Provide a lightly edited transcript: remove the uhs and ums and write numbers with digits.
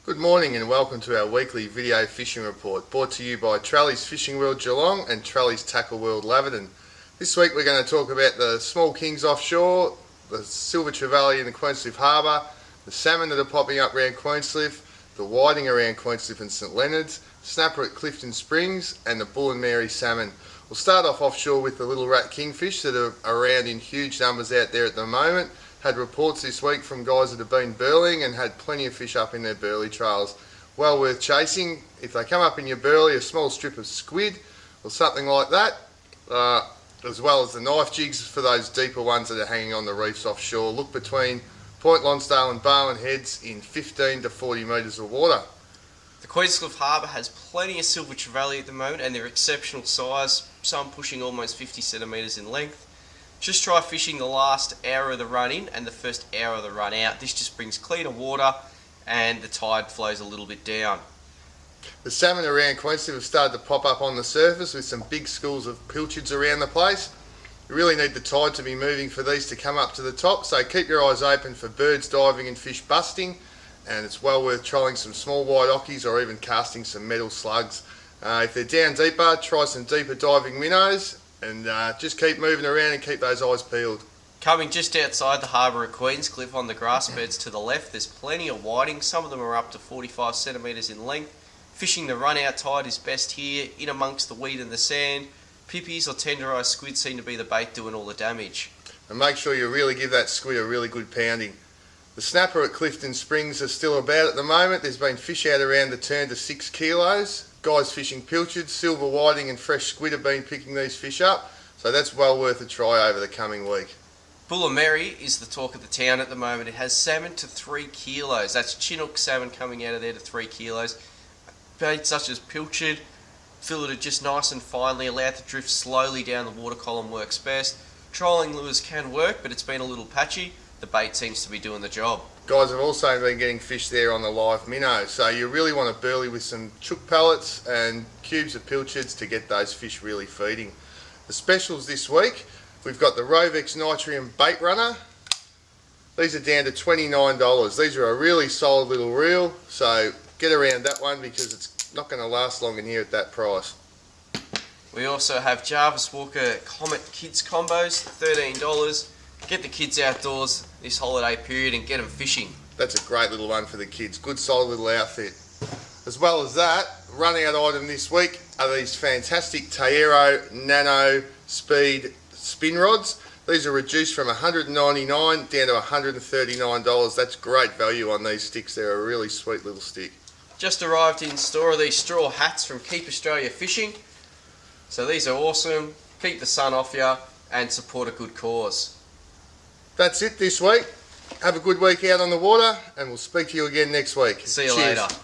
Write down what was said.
Good morning and welcome to our weekly video fishing report, brought to you by Trallies Fishing World Geelong and Trallies Tackle World Laverton. This week we're going to talk about the small kings offshore, the silver trevally in the Queenscliff Harbour, the salmon that are popping up around Queenscliff, the whiting around Queenscliff and St Leonards, snapper at Clifton Springs and the bull and Mary salmon. We'll start off offshore with the little rat kingfish that are around in huge numbers out there at the moment. Had reports this week from guys that have been burling and had plenty of fish up in their burley trails. Well worth chasing. If they come up in your burley, a small strip of squid or something like that, as well as the knife jigs for those deeper ones that are hanging on the reefs offshore. Look between Point Lonsdale and Barwon Heads in 15 to 40 metres of water. The Queenscliff Harbour has plenty of silver trevally at the moment and they're exceptional size, some pushing almost 50 centimetres in length. Just try fishing the last hour of the run in and the first hour of the run out. This just brings cleaner water and the tide flows a little bit down. The salmon around Queenscliff have started to pop up on the surface with some big schools of pilchards around the place. You really need the tide to be moving for these to come up to the top, so keep your eyes open for birds diving and fish busting, and it's well worth trolling some small white ockies or even casting some metal slugs. If they're down deeper, try some deeper diving minnows. And just keep moving around and keep those eyes peeled. Coming just outside the harbour at Queenscliff on the grass beds to the left, there's plenty of whiting. Some of them are up to 45 centimetres in length. Fishing the run out tide is best here, in amongst the weed and the sand. Pippies or tenderised squid seem to be the bait doing all the damage. And make sure you really give that squid a really good pounding. The snapper at Clifton Springs are still about at the moment. There's been fish out around the turn to 6 kilos. Guys fishing pilchards, silver whiting and fresh squid have been picking these fish up, so that's well worth a try over the coming week. Bull and Mary is the talk of the town at the moment. It has salmon to 3 kilos. That's Chinook salmon coming out of there to 3 kilos. Baits such as pilchard, filleted just nice and finely, allowed to drift slowly down the water column works best. Trolling lures can work, but it's been a little patchy. The bait seems to be doing the job. Guys have also been getting fish there on the live minnow, so you really want to burley with some chook pellets and cubes of pilchards to get those fish really feeding. The specials this week, we've got the Rovex Nitrium Bait Runner. These are down to $29. These are a really solid little reel, so get around that one because it's not going to last long in here at that price. We also have Jarvis Walker Comet Kids Combos, $13. Get the kids outdoors this holiday period and get them fishing. That's a great little one for the kids. Good solid little outfit. As well as that, running out item this week are these fantastic Tairo Nano Speed spin rods. These are reduced from $199 down to $139. That's great value on these sticks. They're a really sweet little stick. Just arrived in store are these straw hats from Keep Australia Fishing. So these are awesome. Keep the sun off you and support a good cause. That's it this week. Have a good week out on the water and we'll speak to you again next week. See you Cheers. later.